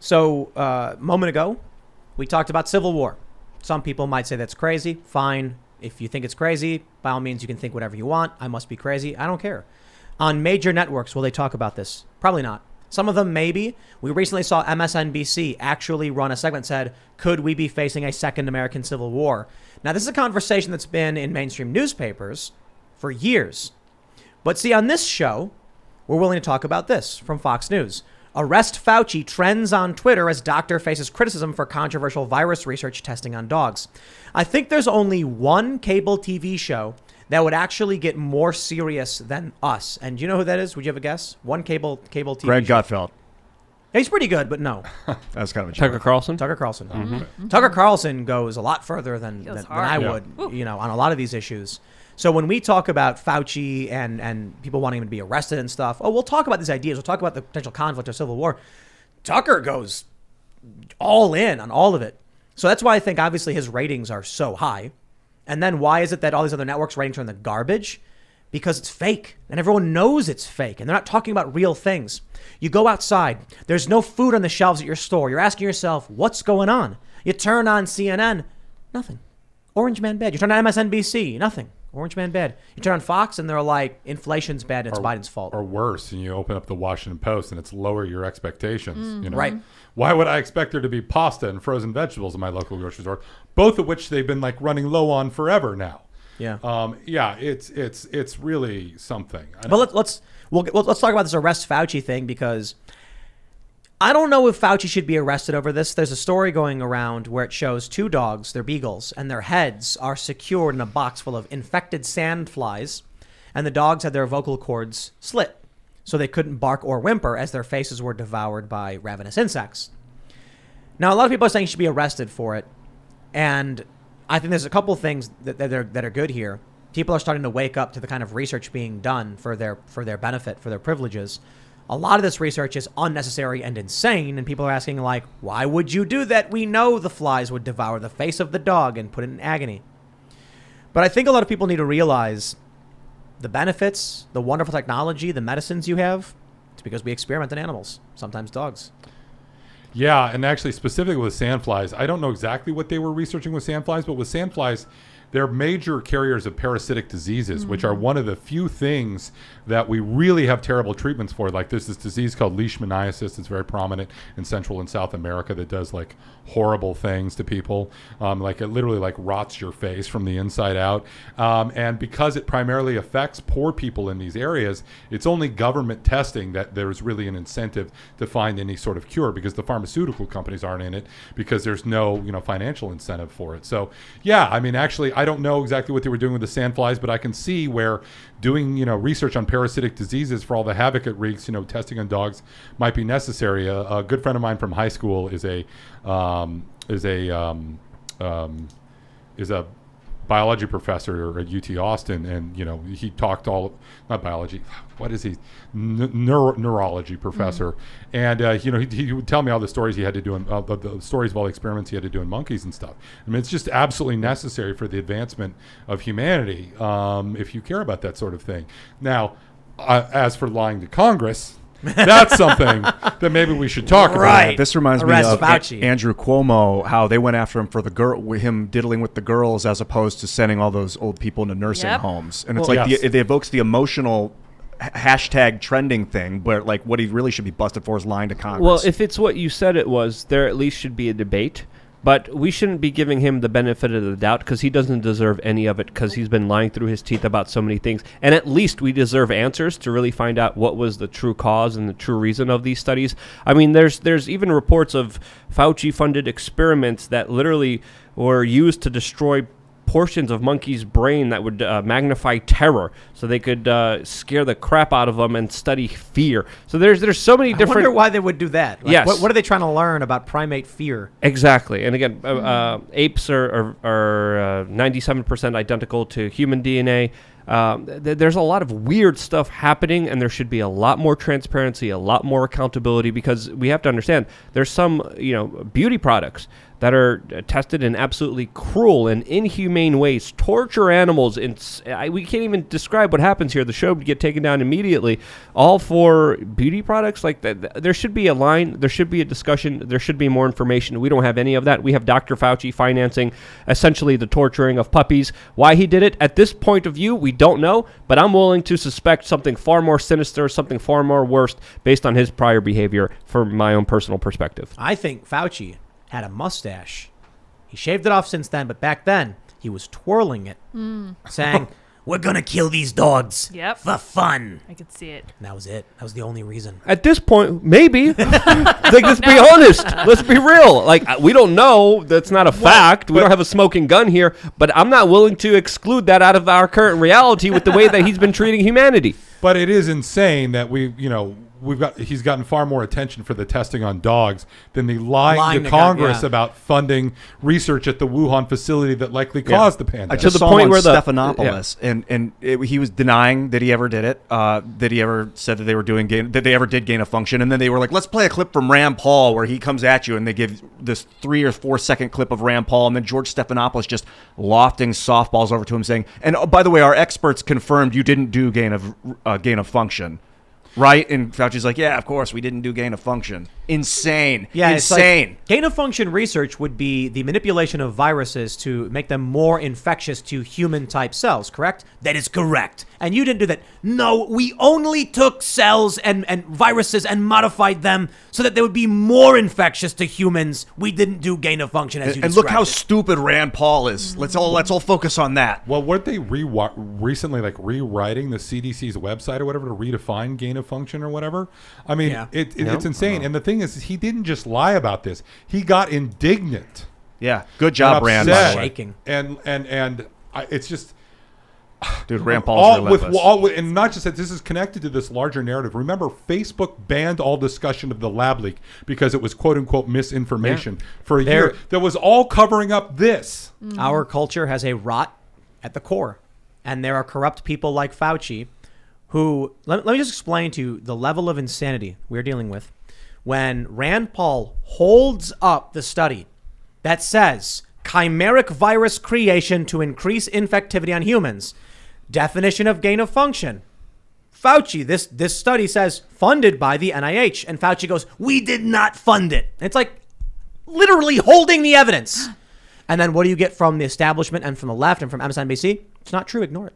So a moment ago, we talked about civil war. Some people might say that's crazy. Fine. If you think it's crazy, by all means, you can think whatever you want. I must be crazy. I don't care. On major networks, will they talk about this? Probably not. Some of them, maybe. We recently saw MSNBC actually run a segment that said, could we be facing a second American Civil War? Now, this is a conversation that's been in mainstream newspapers for years. But see, on this show, we're willing to talk about this from Fox News. Arrest Fauci trends on Twitter as doctor faces criticism for controversial virus research testing on dogs. I think there's only one cable TV show that would actually get more serious than us. And do you know who that is? Would you have a guess? One cable TV Greg show. Gutfeld. He's pretty good, but no. That's kind of a joke. Tucker Carlson? Tucker Carlson. Mm-hmm. Tucker Carlson goes a lot further than I Yeah. would, on a lot of these issues. So when we talk about Fauci and people wanting him to be arrested and stuff, we'll talk about these ideas. We'll talk about the potential conflict or civil war. Tucker goes all in on all of it. So that's why I think obviously his ratings are so high. And then why is it that all these other networks ratings are in the garbage? Because it's fake and everyone knows it's fake and they're not talking about real things. You go outside, there's no food on the shelves at your store. You're asking yourself, what's going on? You turn on CNN, nothing. Orange man bad. You turn on MSNBC, nothing. Orange man bad. You turn on Fox and they're like, inflation's bad and it's Biden's fault. Or worse, and you open up the Washington Post and it's lower your expectations. Right. Why would I expect there to be pasta and frozen vegetables in my local grocery store? Both of which they've been like running low on forever now. Yeah. It's really something. But let's talk about this arrest Fauci thing, because I don't know if Fauci should be arrested over this. There's a story going around where it shows two dogs, they're beagles, and their heads are secured in a box full of infected sand flies, and the dogs had their vocal cords slit, so they couldn't bark or whimper as their faces were devoured by ravenous insects. Now, a lot of people are saying he should be arrested for it, and I think there's a couple things that are good here. People are starting to wake up to the kind of research being done for their benefit, for their privileges. A lot of this research is unnecessary and insane, and people are asking, like, why would you do that? We know the flies would devour the face of the dog and put it in agony. But I think a lot of people need to realize the benefits, the wonderful technology, the medicines you have. It's because we experiment on animals, sometimes dogs. Yeah, and actually specifically with sandflies, I don't know exactly what they were researching with sandflies, but with sandflies, they're major carriers of parasitic diseases, which are one of the few things that we really have terrible treatments for. Like there's this disease called leishmaniasis. It's very prominent in Central and South America that does like horrible things to people. Like it literally like rots your face from the inside out. And because it primarily affects poor people in these areas, it's only government testing that there's really an incentive to find any sort of cure, because the pharmaceutical companies aren't in it because there's no, financial incentive for it. So yeah, I mean, actually, I don't know exactly what they were doing with the sandflies, but I can see where doing, research on parasitic diseases for all the havoc it wreaks, testing on dogs might be necessary. A good friend of mine from high school is a biology professor at UT Austin, and he talked not biology, what is he, neurology professor, and he would tell me all the stories he had to do, the stories of all the experiments he had to do in monkeys and stuff. I mean, it's just absolutely necessary for the advancement of humanity, if you care about that sort of thing. Now, as for lying to Congress, that's something that maybe we should talk about. This reminds me Arrest of Fauci. Andrew Cuomo, how they went after him for him diddling with the girls, as opposed to sending all those old people into nursing homes. And it's it evokes the emotional hashtag trending thing, where like what he really should be busted for is lying to Congress. Well, if it's what you said it was, there at least should be a debate. But we shouldn't be giving him the benefit of the doubt, because he doesn't deserve any of it, because he's been lying through his teeth about so many things. And at least we deserve answers to really find out what was the true cause and the true reason of these studies. I mean, there's even reports of Fauci-funded experiments that literally were used to destroy portions of monkeys' brain that would magnify terror, so they could scare the crap out of them and study fear. So there's so many different. I wonder why they would do that. Like, yes. What are they trying to learn about primate fear? Exactly. And again, apes are 97% identical to human DNA. There's a lot of weird stuff happening, and there should be a lot more transparency, a lot more accountability, because we have to understand there's some, beauty products that are tested in absolutely cruel and inhumane ways, torture animals. We can't even describe what happens here. The show would get taken down immediately, all for beauty products. Like that, there should be a line, there should be a discussion, there should be more information. We don't have any of that. We have Dr. Fauci financing essentially the torturing of puppies. Why he did it, at this point of view, we don't know, but I'm willing to suspect something far more sinister, something far more worse based on his prior behavior from my own personal perspective. I think Fauci had a mustache. He shaved it off since then, but back then he was twirling it, saying, "We're gonna kill these dogs for fun." I could see it. And that was it. That was the only reason. At this point, maybe. Let's be honest. Let's be real. Like, we don't know. That's not a fact. We don't have a smoking gun here. But I'm not willing to exclude that out of our current reality with the way that he's been treating humanity. But it is insane that he's gotten far more attention for the testing on dogs than the lying to Congress about funding research at the Wuhan facility that likely caused the pandemic. I just saw him on Stephanopoulos, and he was denying that he ever did it, that he ever said that they ever did gain of function, and then they were like, let's play a clip from Rand Paul where he comes at you, and they give this 3 or 4 second clip of Rand Paul, and then George Stephanopoulos just lofting softballs over to him saying, and by the way, our experts confirmed you didn't do gain of function. Right? And Fauci's like, yeah, of course, we didn't do gain of function. Insane. Yeah, insane. Like, gain of function research would be the manipulation of viruses to make them more infectious to human type cells, correct? That is correct. And you didn't do that. No, we only took cells and viruses and modified them so that they would be more infectious to humans. We didn't do gain of function as you described. And look how stupid Rand Paul is. Let's all focus on that. Well, weren't they recently rewriting the CDC's website or whatever to redefine gain of function or whatever? I mean, it's insane. And the thing is, he didn't just lie about this. He got indignant. Yeah, good job, Rand. Shaking. And it's just... Dude, Rand Paul's relentless. And not just that, this is connected to this larger narrative. Remember, Facebook banned all discussion of the lab leak because it was quote-unquote misinformation for a year. That was all covering up this. Our culture has a rot at the core. And there are corrupt people like Fauci who... Let me just explain to you the level of insanity we're dealing with. When Rand Paul holds up the study that says chimeric virus creation to increase infectivity on humans, definition of gain of function. Fauci, this study says funded by the NIH. And Fauci goes, we did not fund it. It's like literally holding the evidence. And then what do you get from the establishment and from the left and from MSNBC? It's not true. Ignore it.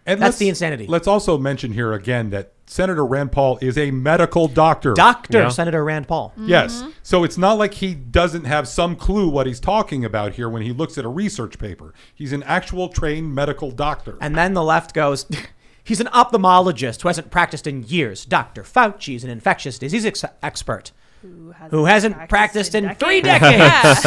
And that's the insanity. Let's also mention here again that Senator Rand Paul is a medical doctor. Senator Rand Paul. Yes. So it's not like he doesn't have some clue what he's talking about here when he looks at a research paper. He's an actual trained medical doctor. And then the left goes, he's an ophthalmologist who hasn't practiced in years. Dr. Fauci is an infectious disease expert. Who hasn't practiced in 3 decades.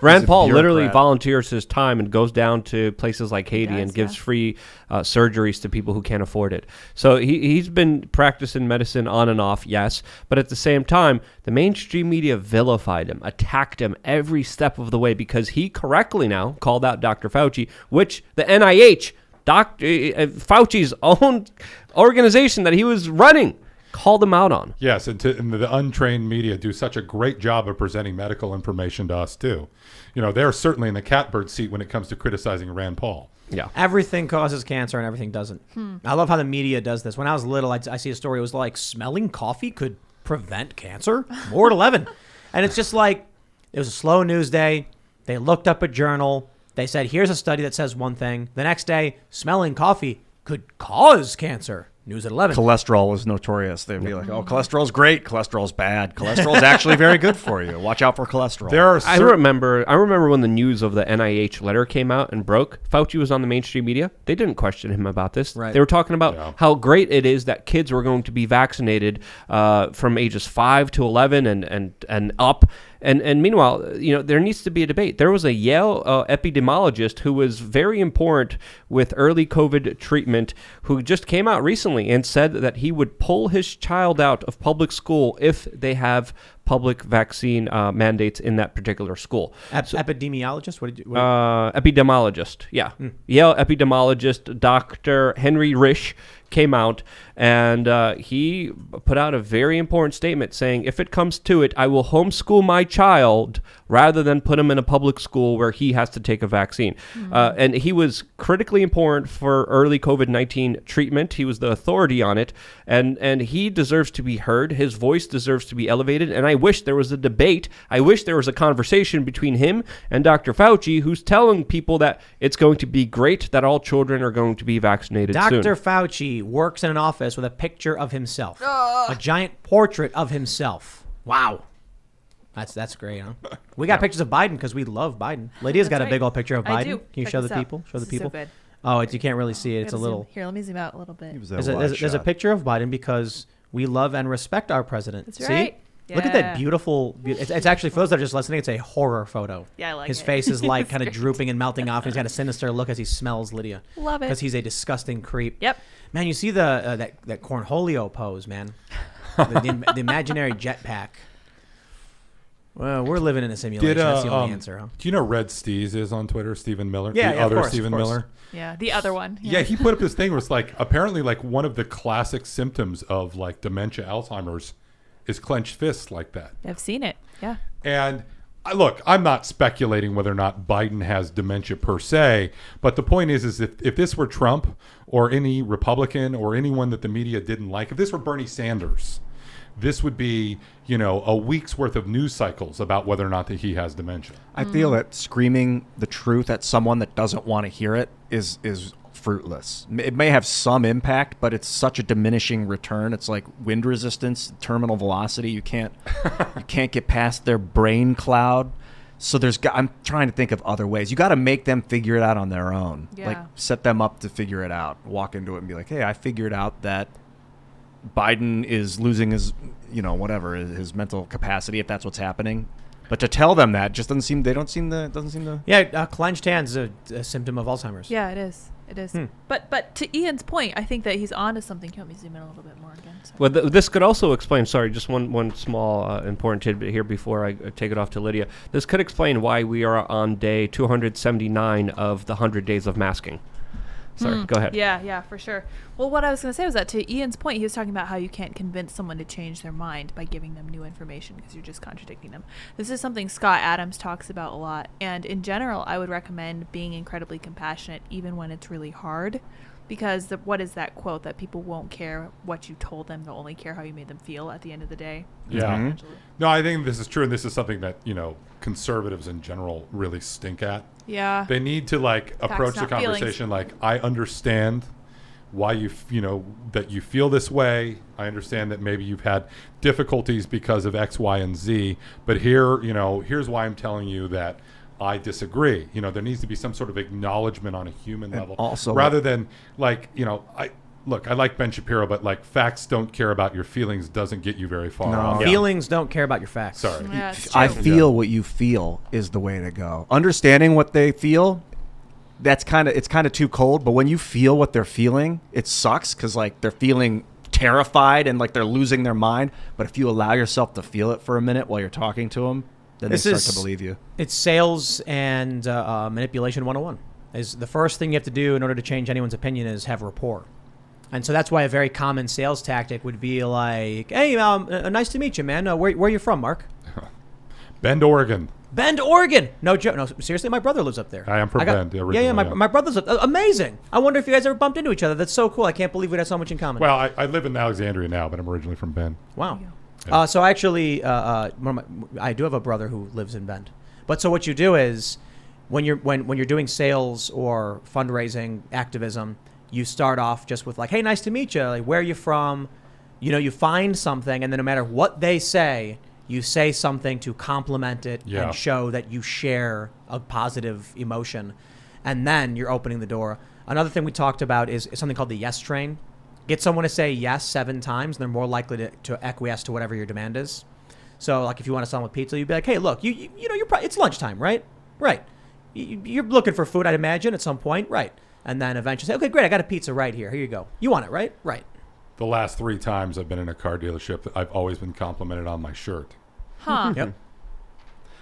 Rand Paul literally volunteers his time and goes down to places like Haiti and gives free surgeries to people who can't afford it. So he's been practicing medicine on and off, yes. But at the same time, the mainstream media vilified him, attacked him every step of the way because he correctly now called out Dr. Fauci, which the NIH, Fauci's own organization that he was running, called them out on. Yes, and the untrained media do such a great job of presenting medical information to us, too. They're certainly in the catbird seat when it comes to criticizing Rand Paul. Yeah. Everything causes cancer and everything doesn't. I love how the media does this. When I was little, I see a story. It was like, smelling coffee could prevent cancer? More at 11. And it's just like, it was a slow news day. They looked up a journal. They said, here's a study that says one thing. The next day, smelling coffee could cause cancer. News at 11. Cholesterol was notorious. They'd be like, oh, cholesterol's great. Cholesterol's bad. Cholesterol's actually very good for you. Watch out for cholesterol. I remember when the news of the NIH letter came out and broke. Fauci was on the mainstream media. They didn't question him about this. Right. They were talking about how great it is that kids were going to be vaccinated from ages 5 to 11 and up. And meanwhile, there needs to be a debate. There was a Yale epidemiologist who was very important with early COVID treatment who just came out recently and said that he would pull his child out of public school if they have public vaccine mandates in that particular school. Epidemiologist? What did you? Epidemiologist, yeah. Yale epidemiologist Dr. Henry Risch came out, and he put out a very important statement saying, if it comes to it, I will homeschool my child rather than put him in a public school where he has to take a vaccine. And he was critically important for early COVID-19 treatment. He was the authority on it, and he deserves to be heard. His voice deserves to be elevated, and I wish there was a debate. I wish there was a conversation between him and Dr. Fauci, who's telling people that it's going to be great that all children are going to be vaccinated soon. Dr. Fauci works in an office with a picture of himself, a giant portrait of himself. Wow. That's great, huh? We got pictures of Biden because we love Biden. Lydia's got a big old picture of Biden. I do. Can you Check show the this out. people? Show the This is so people. good. Oh, you can't really see it. It's a little. Here, let me zoom out a little bit. There's a picture of Biden because we love and respect our president. That's See? right. Look at that beautiful. It's actually, for those that are just listening, it's a horror photo. Yeah, I like His it. face is like kind of great. drooping and melting off. And he's got a sinister look as he smells Lydia. Love it. Because he's a disgusting creep. Yep. Man, you see that cornholio pose, man. the imaginary jetpack. Well, we're living in a simulation. That's the only answer, huh? Do you know Red Steez is on Twitter? Stephen Miller? Yeah, the yeah, of other course, Stephen of course. Miller? Yeah, the other one. Yeah, he put up this thing where it's like, apparently like one of the classic symptoms of like dementia, Alzheimer's is clenched fists like that. I've seen it. Yeah. And look, I'm not speculating whether or not Biden has dementia per se, but the point is if this were Trump or any Republican or anyone that the media didn't like, if this were Bernie Sanders, this would be, a week's worth of news cycles about whether or not that he has dementia. I feel that screaming the truth at someone that doesn't want to hear it is fruitless. It may have some impact, but it's such a diminishing return. It's like wind resistance, terminal velocity. You can't get past their brain cloud. So I'm trying to think of other ways. You got to make them figure it out on their own. Yeah. Like set them up to figure it out. Walk into it and be like, hey, I figured out that Biden is losing his, his mental capacity, if that's what's happening. But to tell them that just doesn't seem to. Yeah, clenched hands is a symptom of Alzheimer's. Yeah, it is. It is. But to Ian's point, I think that he's on to something. Can you let me zoom in a little bit more again? Sorry. Well, this could also explain, just one small important tidbit here before I take it off to Lydia. This could explain why we are on day 279 of the 100 days of masking. Sorry, go ahead. Yeah, for sure. Well, what I was going to say was that to Ian's point, he was talking about how you can't convince someone to change their mind by giving them new information because you're just contradicting them. This is something Scott Adams talks about a lot. And in general, I would recommend being incredibly compassionate even when it's really hard. Because what is that quote that people won't care what you told them, they'll only care how you made them feel at the end of the day? Yeah. No, I think this is true, and this is something that, conservatives in general really stink at. Yeah. They need to approach the conversation like, I understand why that you feel this way. I understand that maybe you've had difficulties because of X, Y, and Z, but here's why I'm telling you that I disagree. There needs to be some sort of acknowledgement on a human level, also rather than I like Ben Shapiro, but facts don't care about your feelings doesn't get you very far. No. Feelings don't care about your facts. Sorry. Yeah, it's I true. feel what you feel is the way to go. Understanding what they feel, it's kind of too cold. But when you feel what they're feeling, it sucks because they're feeling terrified and they're losing their mind. But if you allow yourself to feel it for a minute while you're talking to them, then they start to believe you. It's sales and manipulation 101. Is the first thing you have to do in order to change anyone's opinion is have rapport. And so that's why a very common sales tactic would be like, hey, nice to meet you, man. Where are you from, Mark? Bend, Oregon. Bend, Oregon. No joke. No, seriously, my brother lives up there. I am from Bend. Yeah, my brother's amazing. I wonder if you guys ever bumped into each other. That's so cool. I can't believe we had so much in common. Well, I live in Alexandria now, but I'm originally from Bend. Wow. Yeah. So actually, I do have a brother who lives in Bend. But so what you do is when you're doing sales or fundraising activism, you start off just with hey, nice to meet you. Where are you from? You find something, and then no matter what they say, you say something to complement it and show that you share a positive emotion, and then you're opening the door. Another thing we talked about is something called the yes train. Get someone to say yes 7 times, and they're more likely to acquiesce to whatever your demand is. So, if you want to sell them a pizza, you'd be like, hey, look, it's lunchtime, right? Right. You're looking for food, I'd imagine, at some point, right? And then eventually say, okay, great, I got a pizza right here. Here you go. You want it, right? Right. The last 3 times I've been in a car dealership, I've always been complimented on my shirt. Huh. Yep.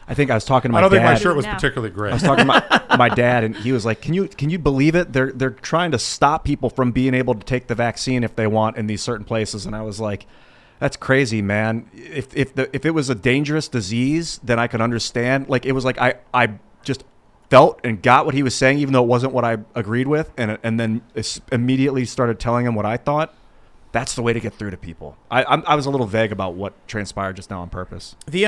I think I was talking to my I don't dad. think my shirt was Now. particularly great. I was talking to my dad, and he was like, "Can you believe it? They're trying to stop people from being able to take the vaccine if they want in these certain places." And I was like, "That's crazy, man. If it was a dangerous disease, then I could understand." Like, it was like I just felt and got what he was saying, even though it wasn't what I agreed with, and then immediately started telling him what I thought. That's the way to get through to people. I was a little vague about what transpired just now on purpose. The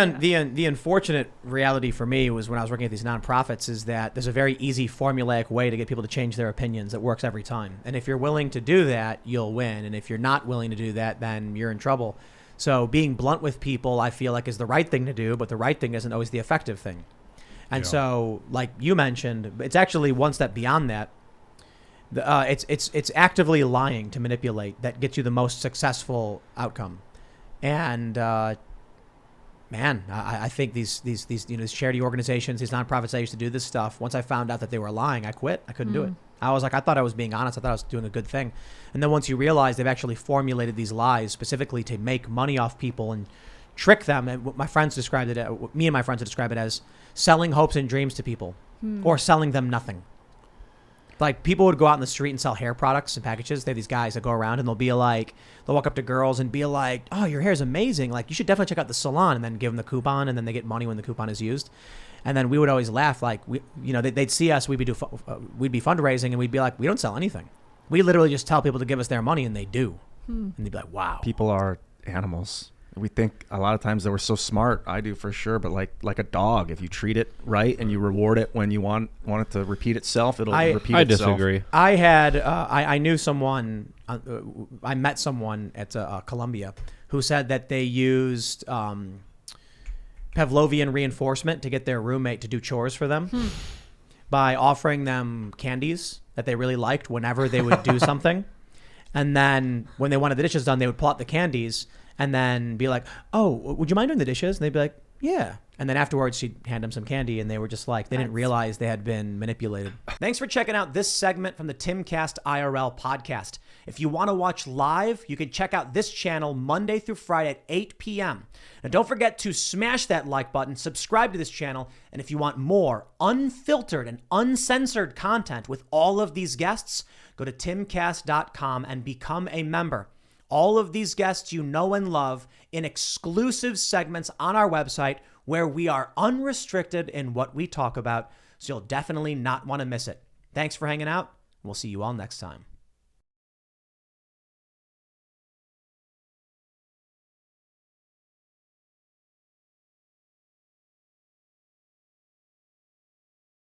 unfortunate reality for me was when I was working at these nonprofits is that there's a very easy formulaic way to get people to change their opinions that works every time. And if you're willing to do that, you'll win. And if you're not willing to do that, then you're in trouble. So being blunt with people, I feel like, is the right thing to do, but the right thing isn't always the effective thing. And so, like you mentioned, it's actually one step beyond that. It's actively lying to manipulate that gets you the most successful outcome. And man, I think these charity organizations, these nonprofits that used to do this stuff, once I found out that they were lying, I quit. I couldn't do it. I was like, I thought I was being honest. I thought I was doing a good thing. And then once you realize they've actually formulated these lies specifically to make money off people and trick them, and what my friends described it, me and my friends describe it as selling hopes and dreams to people or selling them nothing. Like, people would go out in the street and sell hair products and packages. They have these guys that go around and they'll walk up to girls and be like, "Oh, your hair is amazing. Like, you should definitely check out the salon," and then give them the coupon, and then they get money when the coupon is used. And then we would always laugh, like, they'd see us, we'd be fundraising, and we'd be like, "We don't sell anything. We literally just tell people to give us their money," and they do. And they'd be like, "Wow." People are animals. We think a lot of times that we're so smart. I do for sure, but like a dog, if you treat it right and you reward it when you want it to repeat itself, it'll repeat itself. I disagrry. I knew someone, I met someone at Columbia who said that they used Pavlovian reinforcement to get their roommate to do chores for them by offering them candies that they really liked whenever they would do something. And then when they wanted the dishes done, they would pull out the candies and then be like, "Oh, would you mind doing the dishes?" And they'd be like, "Yeah." And then afterwards, she'd hand them some candy, and they were just like, they didn't realize they had been manipulated. Thanks for checking out this segment from the Timcast IRL podcast. If you want to watch live, you can check out this channel Monday through Friday at 8 p.m. Now, don't forget to smash that like button, subscribe to this channel, and if you want more unfiltered and uncensored content with all of these guests, go to timcast.com and become a member. All of these guests you know and love in exclusive segments on our website where we are unrestricted in what we talk about, so you'll definitely not want to miss it. Thanks for hanging out. We'll see you all next time.